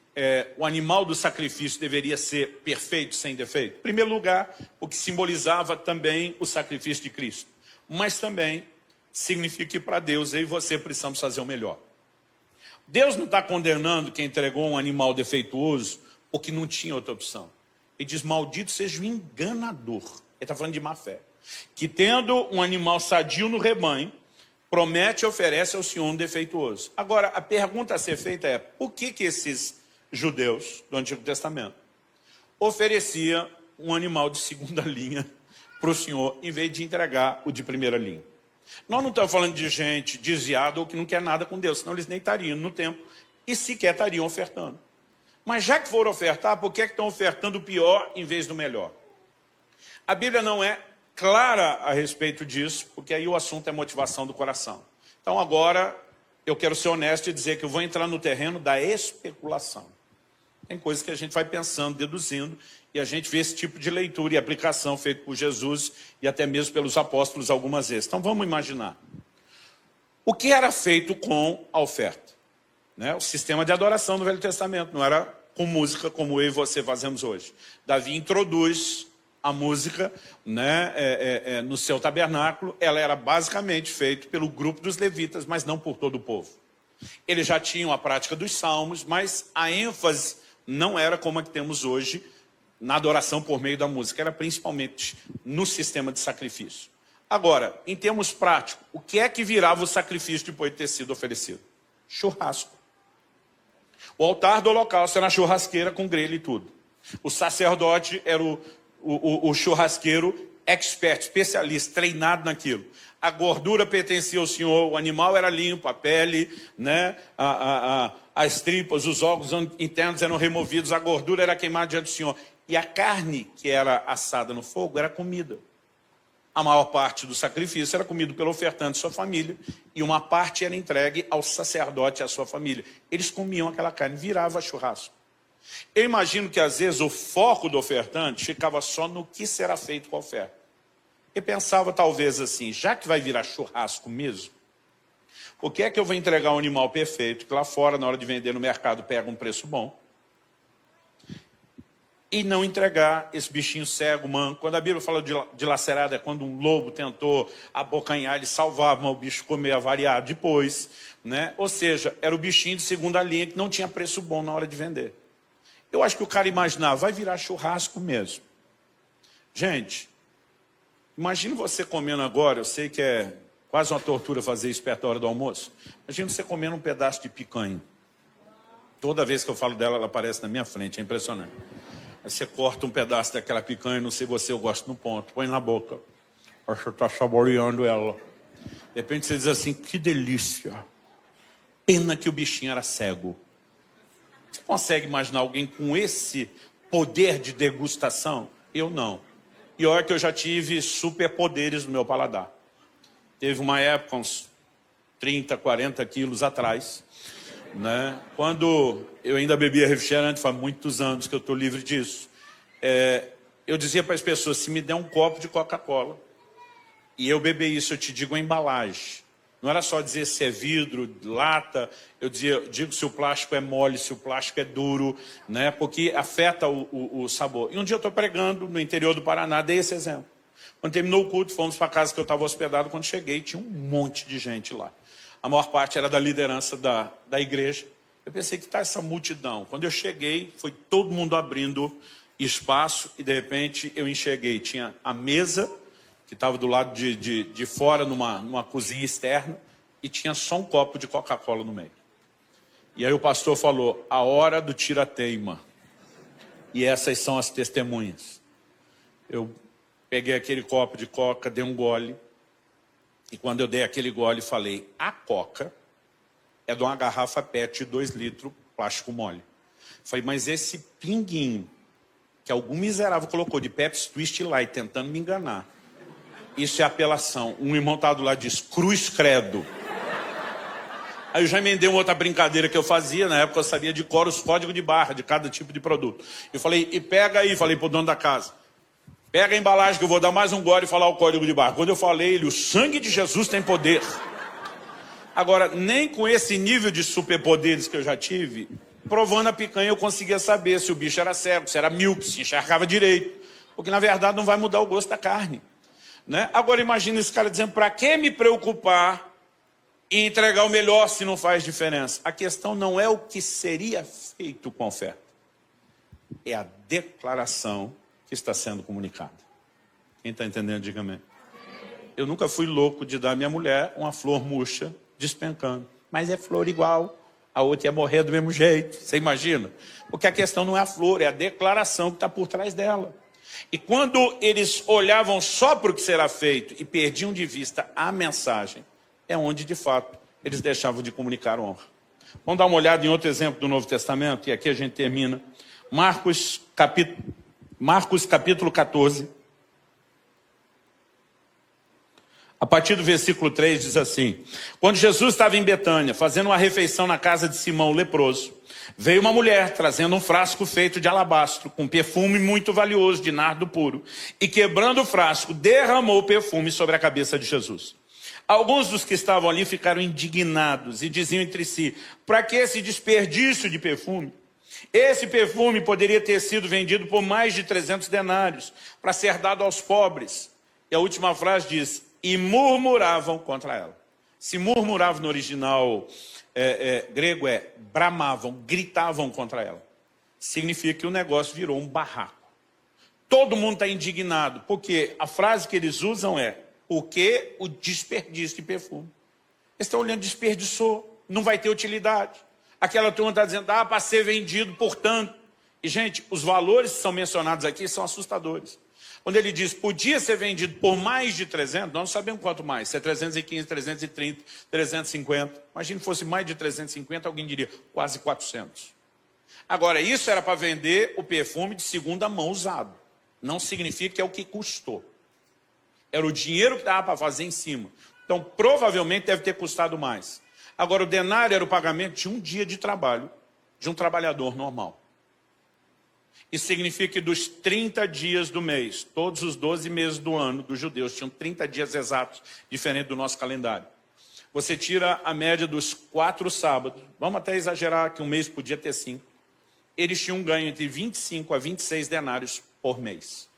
o animal do sacrifício deveria ser perfeito, sem defeito. Em primeiro lugar, o que simbolizava também o sacrifício de Cristo. Mas também significa que para Deus, eu e você precisamos fazer o melhor. Deus não está condenando quem entregou um animal defeituoso porque não tinha outra opção. Ele diz: maldito seja o enganador. Ele está falando de má fé. Que tendo um animal sadio no rebanho, promete e oferece ao Senhor um defeituoso. Agora, a pergunta a ser feita é: por que esses judeus do Antigo Testamento ofereciam um animal de segunda linha para o Senhor, em vez de entregar o de primeira linha? Nós não estamos falando de gente desviada ou que não quer nada com Deus, senão eles nem estariam no templo e sequer estariam ofertando. Mas já que foram ofertar, por que estão ofertando o pior em vez do melhor? A Bíblia não é clara a respeito disso, porque aí o assunto é motivação do coração. Então agora eu quero ser honesto e dizer que eu vou entrar no terreno da especulação. Tem coisas que a gente vai pensando, deduzindo, e a gente vê esse tipo de leitura e aplicação feito por Jesus e até mesmo pelos apóstolos algumas vezes. Então vamos imaginar. O que era feito com a oferta? O sistema de adoração do Velho Testamento não era com música como eu e você fazemos hoje. Davi introduz a música no seu tabernáculo. Ela era basicamente feita pelo grupo dos levitas, mas não por todo o povo. Eles já tinham a prática dos salmos, mas a ênfase não era como a que temos hoje na adoração por meio da música. Era principalmente no sistema de sacrifício. Agora, em termos práticos, o que é que virava o sacrifício depois de ter sido oferecido? Churrasco. O altar do holocausto era na churrasqueira com grelha e tudo. O sacerdote era o churrasqueiro expert, especialista, treinado naquilo. A gordura pertencia ao Senhor, o animal era limpo, a pele, as tripas, os órgãos internos eram removidos, a gordura era queimada diante do Senhor. E a carne que era assada no fogo era comida. A maior parte do sacrifício era comido pelo ofertante e sua família, e uma parte era entregue ao sacerdote e à sua família. Eles comiam aquela carne, virava churrasco. Eu imagino que às vezes o foco do ofertante ficava só no que será feito com a oferta. Ele pensava talvez assim: já que vai virar churrasco mesmo, por que é que eu vou entregar um animal perfeito, que lá fora, na hora de vender no mercado, pega um preço bom, e não entregar esse bichinho cego, manco? Quando a Bíblia fala de dilacerado, é quando um lobo tentou abocanhar, ele salvava, mas o bicho comia variado depois. Ou seja, era o bichinho de segunda linha que não tinha preço bom na hora de vender. Eu acho que o cara imaginava, vai virar churrasco mesmo. Gente, imagine você comendo agora, eu sei que é quase uma tortura fazer isso perto da hora do almoço. Imagina você comendo um pedaço de picanha. Toda vez que eu falo dela, ela aparece na minha frente, é impressionante. Aí você corta um pedaço daquela picanha, não sei você, eu gosto no ponto, põe na boca. Você está saboreando ela. De repente você diz assim, que delícia. Pena que o bichinho era cego. Você consegue imaginar alguém com esse poder de degustação? Eu não. E olha que eu já tive superpoderes no meu paladar. Teve uma época, uns 30, 40 quilos atrás, né? Quando eu ainda bebia refrigerante, faz muitos anos que eu estou livre disso, eu dizia para as pessoas, se me der um copo de Coca-Cola, e eu beber isso, eu te digo a embalagem. Não era só dizer se é vidro, lata, eu digo se o plástico é mole, se o plástico é duro, né? Porque afeta o sabor. E um dia eu estou pregando no interior do Paraná, dei esse exemplo. Quando terminou o culto, fomos para a casa que eu estava hospedado, quando cheguei, tinha um monte de gente lá. A maior parte era da liderança da igreja. Eu pensei, que está essa multidão? Quando eu cheguei, foi todo mundo abrindo espaço e, de repente, eu enxerguei. Tinha a mesa, que estava do lado de fora, numa cozinha externa, e tinha só um copo de Coca-Cola no meio. E aí o pastor falou, a hora do tira-teima. E essas são as testemunhas. Eu peguei aquele copo de Coca, dei um gole, e quando eu dei aquele gole, falei, a Coca é de uma garrafa PET de 2 litros, plástico mole. Falei, mas esse pinguinho, que algum miserável colocou de Pepsi Twist Light, tentando me enganar, isso é apelação. Um irmão estava do lado diz, cruz credo. Aí eu já emendei uma outra brincadeira que eu fazia, na época eu sabia de cor os códigos de barra de cada tipo de produto. Eu falei, e pega aí, falei pro dono da casa, pega a embalagem que eu vou dar mais um gole e falar o código de barra. Quando eu falei, ele, o sangue de Jesus tem poder. Agora, nem com esse nível de superpoderes que eu já tive, provando a picanha eu conseguia saber se o bicho era cego, se era míope, se enxergava direito. Porque na verdade não vai mudar o gosto da carne. Né? Agora imagina esse cara dizendo, para que me preocupar em entregar o melhor se não faz diferença? A questão não é o que seria feito com a oferta. É a declaração que está sendo comunicada. Quem está entendendo, diga amém. Eu nunca fui louco de dar à minha mulher uma flor murcha despencando. Mas é flor igual, a outra ia morrer do mesmo jeito. Você imagina? Porque a questão não é a flor, é a declaração que está por trás dela. E quando eles olhavam só para o que será feito e perdiam de vista a mensagem, é onde, de fato, eles deixavam de comunicar honra. Vamos dar uma olhada em outro exemplo do Novo Testamento, e aqui a gente termina. Marcos capítulo 14. A partir do versículo 3 diz assim, quando Jesus estava em Betânia, fazendo uma refeição na casa de Simão, o leproso, veio uma mulher trazendo um frasco feito de alabastro, com perfume muito valioso de nardo puro, e quebrando o frasco, derramou o perfume sobre a cabeça de Jesus. Alguns dos que estavam ali ficaram indignados e diziam entre si, para que esse desperdício de perfume? Esse perfume poderia ter sido vendido por mais de 300 denários, para ser dado aos pobres. E a última frase diz, e murmuravam contra ela. Se murmuravam no original grego bramavam, gritavam contra ela. Significa que o negócio virou um barraco. Todo mundo está indignado, porque a frase que eles usam é, porque o desperdício de perfume. Eles estão olhando, desperdiçou, não vai ter utilidade. Aquela turma está dizendo, para ser vendido, portanto. E, gente, os valores que são mencionados aqui são assustadores. Quando ele diz, podia ser vendido por mais de 300, nós não sabemos quanto mais, se é 315, 330, 350. Imagina se fosse mais de 350, alguém diria, quase 400. Agora, isso era para vender o perfume de segunda mão usado. Não significa que é o que custou. Era o dinheiro que dava para fazer em cima. Então, provavelmente deve ter custado mais. Agora, o denário era o pagamento de um dia de trabalho de um trabalhador normal. Isso significa que dos 30 dias do mês, todos os 12 meses do ano dos judeus tinham 30 dias exatos, diferente do nosso calendário. Você tira a média dos 4 sábados, vamos até exagerar que um mês podia ter 5. Eles tinham um ganho entre 25 a 26 denários por mês.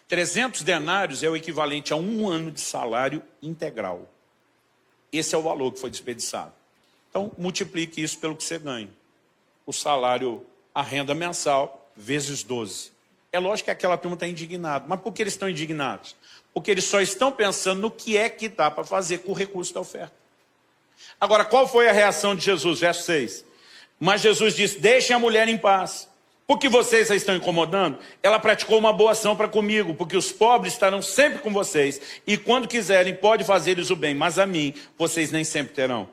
300 denários é o equivalente a um ano de salário integral. Esse é o valor que foi desperdiçado. Então, multiplique isso pelo que você ganha. O salário a renda mensal vezes 12. É lógico que aquela turma está indignada. Mas por que eles estão indignados? Porque eles só estão pensando no que é que dá para fazer com o recurso da oferta. Agora, qual foi a reação de Jesus? Verso 6. Mas Jesus disse, deixem a mulher em paz. Porque vocês a estão incomodando? Ela praticou uma boa ação para comigo, porque os pobres estarão sempre com vocês, e quando quiserem, pode fazer-lhes o bem, mas a mim, vocês nem sempre terão.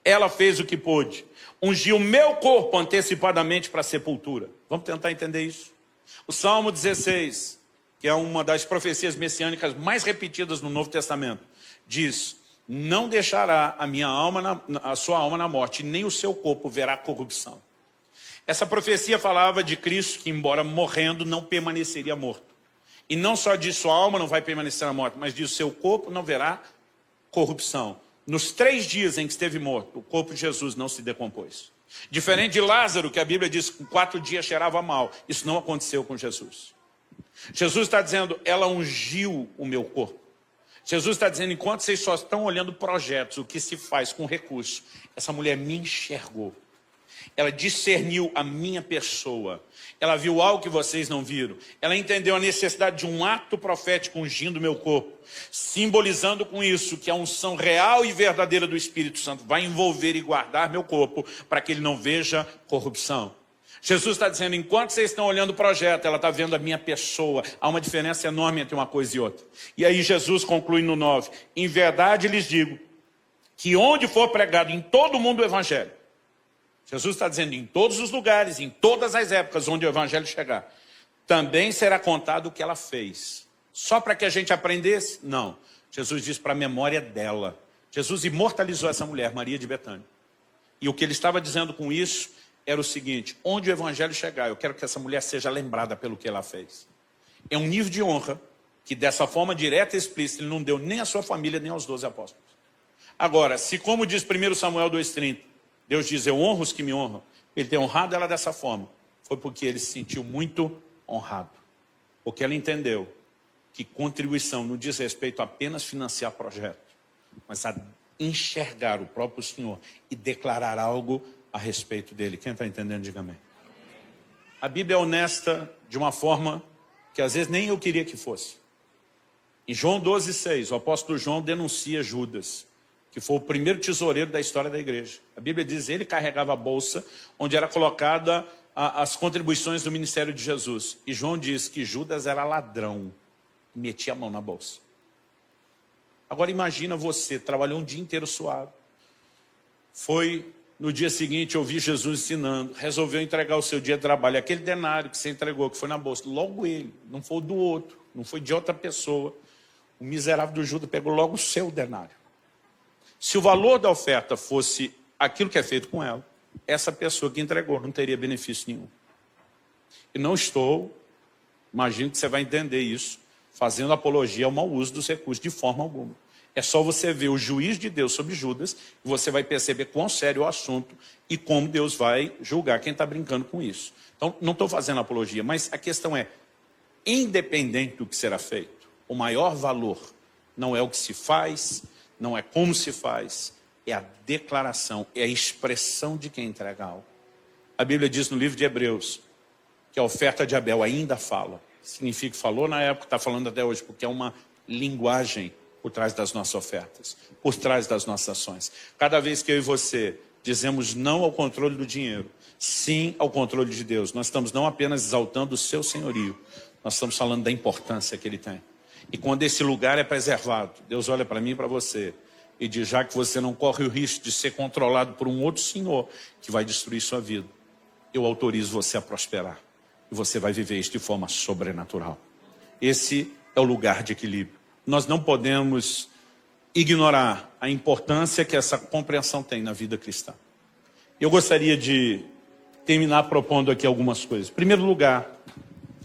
Ela fez o que pôde, ungiu o meu corpo antecipadamente para a sepultura. Vamos tentar entender isso? O Salmo 16, que é uma das profecias messiânicas mais repetidas no Novo Testamento, diz, não deixará a sua alma na morte, nem o seu corpo verá corrupção. Essa profecia falava de Cristo que, embora morrendo, não permaneceria morto. E não só diz sua alma não vai permanecer na morte, mas diz seu corpo não verá corrupção. Nos 3 dias em que esteve morto, o corpo de Jesus não se decompôs. Diferente de Lázaro, que a Bíblia diz que em 4 dias cheirava mal. Isso não aconteceu com Jesus. Jesus está dizendo, ela ungiu o meu corpo. Jesus está dizendo, enquanto vocês só estão olhando projetos, o que se faz com recurso, essa mulher me enxergou. Ela discerniu a minha pessoa. Ela viu algo que vocês não viram. Ela entendeu a necessidade de um ato profético ungindo o meu corpo. Simbolizando com isso que a unção real e verdadeira do Espírito Santo vai envolver e guardar meu corpo para que ele não veja corrupção. Jesus está dizendo, enquanto vocês estão olhando o projeto, ela está vendo a minha pessoa. Há uma diferença enorme entre uma coisa e outra. E aí Jesus conclui no 9. Em verdade lhes digo que onde for pregado em todo o mundo o evangelho, Jesus está dizendo, em todos os lugares, em todas as épocas onde o evangelho chegar, também será contado o que ela fez. Só para que a gente aprendesse? Não. Jesus diz para a memória dela. Jesus imortalizou essa mulher, Maria de Betânia. E o que ele estava dizendo com isso era o seguinte, onde o evangelho chegar, eu quero que essa mulher seja lembrada pelo que ela fez. É um nível de honra que dessa forma direta e explícita ele não deu nem à sua família, nem aos 12 apóstolos. Agora, se como diz 1 Samuel 2,30, Deus diz, eu honro os que me honram. Ele tem honrado ela dessa forma. Foi porque ele se sentiu muito honrado. Porque ela entendeu que contribuição não diz respeito a apenas financiar projeto, mas a enxergar o próprio Senhor e declarar algo a respeito dele. Quem está entendendo, diga amém. A Bíblia é honesta de uma forma que às vezes nem eu queria que fosse. Em João 12,6, o apóstolo João denuncia Judas, que foi o primeiro tesoureiro da história da igreja. A Bíblia diz que ele carregava a bolsa onde era colocada as contribuições do ministério de Jesus. E João diz que Judas era ladrão, metia a mão na bolsa. Agora imagina você, trabalhou um dia inteiro suado, foi no dia seguinte ouvir Jesus ensinando, resolveu entregar o seu dia de trabalho, aquele denário que você entregou, que foi na bolsa, logo ele, não foi do outro, não foi de outra pessoa. O miserável do Judas pegou logo o seu denário. Se o valor da oferta fosse aquilo que é feito com ela, essa pessoa que entregou não teria benefício nenhum. E não estou, imagino que você vai entender isso, fazendo apologia ao mau uso dos recursos de forma alguma. É só você ver o juízo de Deus sobre Judas e você vai perceber quão sério é o assunto e como Deus vai julgar quem está brincando com isso. Então, não estou fazendo apologia, mas a questão é, independente do que será feito, o maior valor não é o que se faz, não é como se faz, é a declaração, é a expressão de quem entrega algo. A Bíblia diz no livro de Hebreus que a oferta de Abel ainda fala. Significa que falou na época, está falando até hoje, porque é uma linguagem por trás das nossas ofertas, por trás das nossas ações. Cada vez que eu e você dizemos não ao controle do dinheiro, sim ao controle de Deus, nós estamos não apenas exaltando o seu senhorio, nós estamos falando da importância que ele tem. E quando esse lugar é preservado, Deus olha para mim e para você e diz, já que você não corre o risco de ser controlado por um outro senhor que vai destruir sua vida, eu autorizo você a prosperar. E você vai viver isso de forma sobrenatural. Esse é o lugar de equilíbrio. Nós não podemos ignorar a importância que essa compreensão tem na vida cristã. Eu gostaria de terminar propondo aqui algumas coisas. Em primeiro lugar,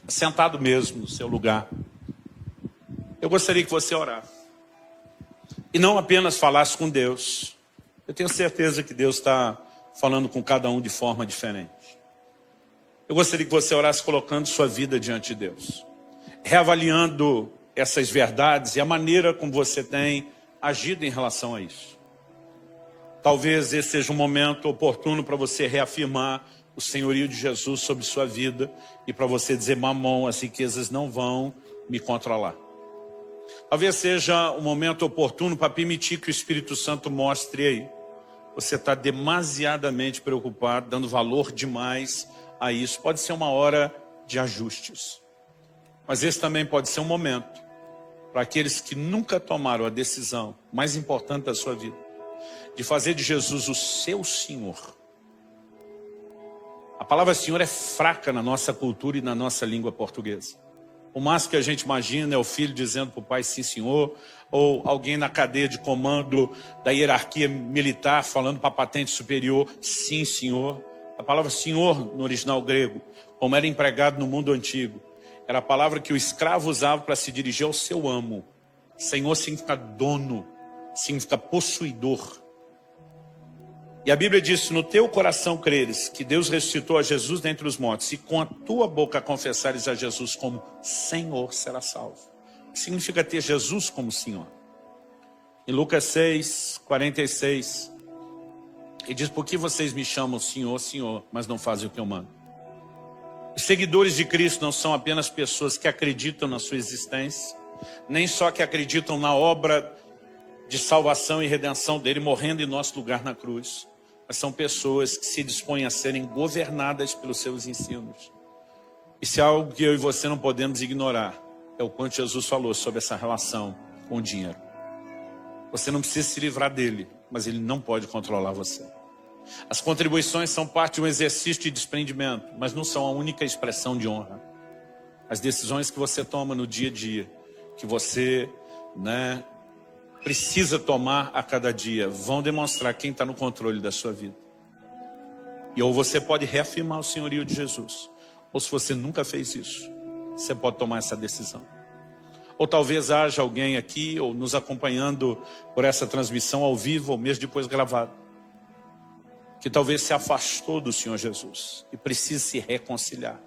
sentado mesmo no seu lugar, eu gostaria que você orasse. E não apenas falasse com Deus. Eu tenho certeza que Deus está falando com cada um de forma diferente. Eu gostaria que você orasse colocando sua vida diante de Deus. Reavaliando essas verdades e a maneira como você tem agido em relação a isso. Talvez esse seja um momento oportuno para você reafirmar o senhorio de Jesus sobre sua vida e para você dizer: Mamon, as riquezas não vão me controlar. Talvez seja o momento oportuno para permitir que o Espírito Santo mostre aí. Você está demasiadamente preocupado, dando valor demais a isso. Pode ser uma hora de ajustes. Mas esse também pode ser um momento para aqueles que nunca tomaram a decisão mais importante da sua vida, de fazer de Jesus o seu Senhor. A palavra Senhor é fraca na nossa cultura e na nossa língua portuguesa. O máximo que a gente imagina é o filho dizendo para o pai: sim, senhor, ou alguém na cadeia de comando da hierarquia militar falando para a patente superior: sim, senhor. A palavra Senhor, no original grego, como era empregado no mundo antigo, era a palavra que o escravo usava para se dirigir ao seu amo. Senhor significa dono, significa possuidor. E a Bíblia diz: se no teu coração creres que Deus ressuscitou a Jesus dentre os mortos, e com a tua boca confessares a Jesus como Senhor, será salvo. O que significa ter Jesus como Senhor? Em Lucas 6, 46, ele diz: por que vocês me chamam Senhor, Senhor, mas não fazem o que eu mando? Os seguidores de Cristo não são apenas pessoas que acreditam na sua existência, nem só que acreditam na obra de salvação e redenção dele, morrendo em nosso lugar na cruz, mas são pessoas que se dispõem a serem governadas pelos seus ensinos. E se há algo que eu e você não podemos ignorar, é o quanto Jesus falou sobre essa relação com o dinheiro. Você não precisa se livrar dele, mas ele não pode controlar você. As contribuições são parte de um exercício de desprendimento, mas não são a única expressão de honra. As decisões que você toma no dia a dia, que você precisa tomar a cada dia, vão demonstrar quem está no controle da sua vida. E ou você pode reafirmar o senhorio de Jesus, ou se você nunca fez isso, você pode tomar essa decisão. Ou talvez haja alguém aqui, ou nos acompanhando por essa transmissão ao vivo, ou mesmo depois gravado, que talvez se afastou do Senhor Jesus e precisa se reconciliar.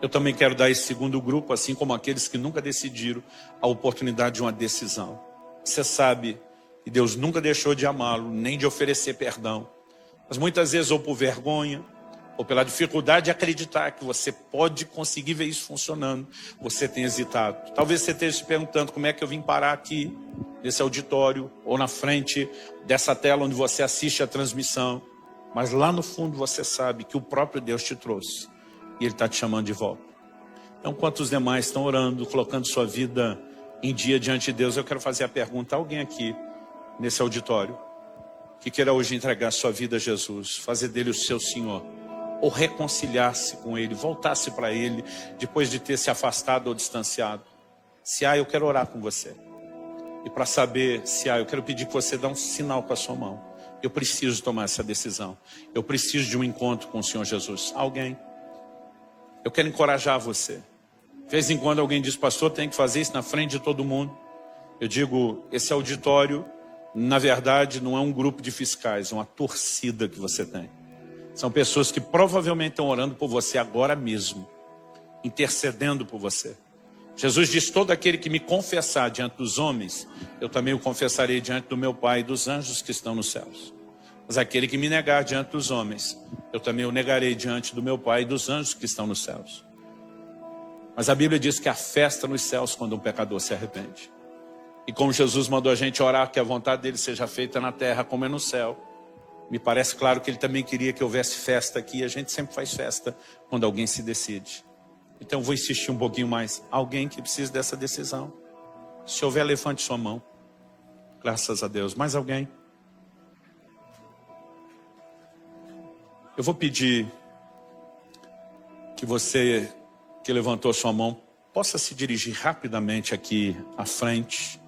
Eu também quero dar esse segundo grupo, assim como aqueles que nunca decidiram, a oportunidade de uma decisão. Você sabe que Deus nunca deixou de amá-lo, nem de oferecer perdão. Mas muitas vezes, ou por vergonha, ou pela dificuldade de acreditar que você pode conseguir ver isso funcionando, você tem hesitado. Talvez você esteja se perguntando: como é que eu vim parar aqui, nesse auditório, ou na frente dessa tela onde você assiste a transmissão. Mas lá no fundo você sabe que o próprio Deus te trouxe, e Ele está te chamando de volta. Então, enquanto os demais estão orando, colocando sua vida em dia diante de Deus, eu quero fazer a pergunta: alguém aqui nesse auditório que queira hoje entregar sua vida a Jesus, fazer dele o seu Senhor, ou reconciliar-se com Ele, voltar-se para Ele depois de ter se afastado ou distanciado? Se há, eu quero orar com você. E para saber se há, eu quero pedir que você dê um sinal com a sua mão. Eu preciso tomar essa decisão. Eu preciso de um encontro com o Senhor Jesus. Alguém? Eu quero encorajar você. De vez em quando alguém diz: pastor, tem que fazer isso na frente de todo mundo. Eu digo: esse auditório, na verdade, não é um grupo de fiscais, é uma torcida que você tem. São pessoas que provavelmente estão orando por você agora mesmo, intercedendo por você. Jesus diz: todo aquele que me confessar diante dos homens, eu também o confessarei diante do meu Pai e dos anjos que estão nos céus. Mas aquele que me negar diante dos homens, eu também o negarei diante do meu Pai e dos anjos que estão nos céus. Mas a Bíblia diz que há festa nos céus quando um pecador se arrepende. E como Jesus mandou a gente orar que a vontade dele seja feita na terra como é no céu, me parece claro que ele também queria que houvesse festa aqui. A gente sempre faz festa quando alguém se decide. Então eu vou insistir um pouquinho mais. Alguém que precisa dessa decisão? Se houver, levante sua mão. Graças a Deus. Mais alguém? Eu vou pedir que você que levantou sua mão possa se dirigir rapidamente aqui à frente.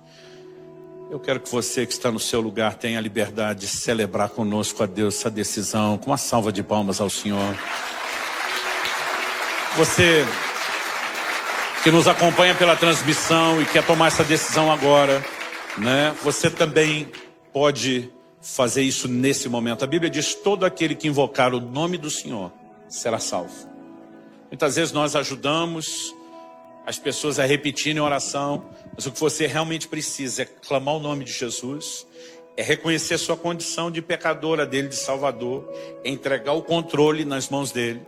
Eu quero que você que está no seu lugar tenha a liberdade de celebrar conosco a Deus essa decisão, com uma salva de palmas ao Senhor. Você que nos acompanha pela transmissão e quer tomar essa decisão agora, você também pode fazer isso nesse momento. A Bíblia diz: todo aquele que invocar o nome do Senhor será salvo. Muitas vezes nós ajudamos as pessoas a repetirem oração, mas o que você realmente precisa é clamar o nome de Jesus é reconhecer sua condição de pecadora dele, de Salvador, é entregar o controle nas mãos dele.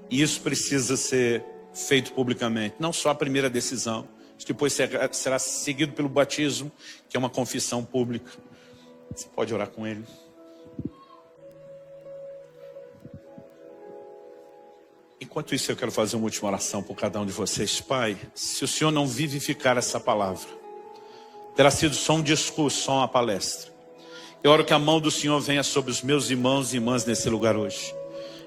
E isso precisa ser feito publicamente, não só a primeira decisão. Isso depois será seguido pelo batismo, que é uma confissão pública. Você pode orar com ele. Enquanto isso, eu quero fazer uma última oração por cada um de vocês. Pai, se o Senhor não vivificar essa palavra, terá sido só um discurso, só uma palestra. Eu oro que a mão do Senhor venha sobre os meus irmãos e irmãs nesse lugar hoje.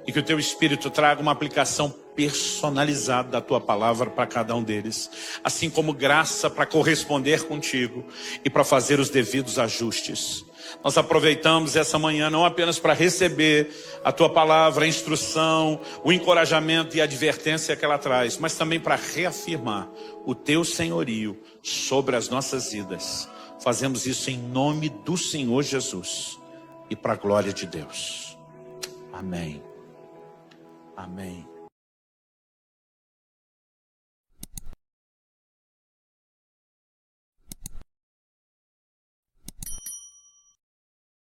E que o teu Espírito traga uma aplicação personalizada da tua palavra para cada um deles. Assim como graça para corresponder contigo e para fazer os devidos ajustes. Nós aproveitamos essa manhã não apenas para receber a tua palavra, a instrução, o encorajamento e a advertência que ela traz, mas também para reafirmar o teu senhorio sobre as nossas vidas. Fazemos isso em nome do Senhor Jesus e para a glória de Deus. Amém. Amém.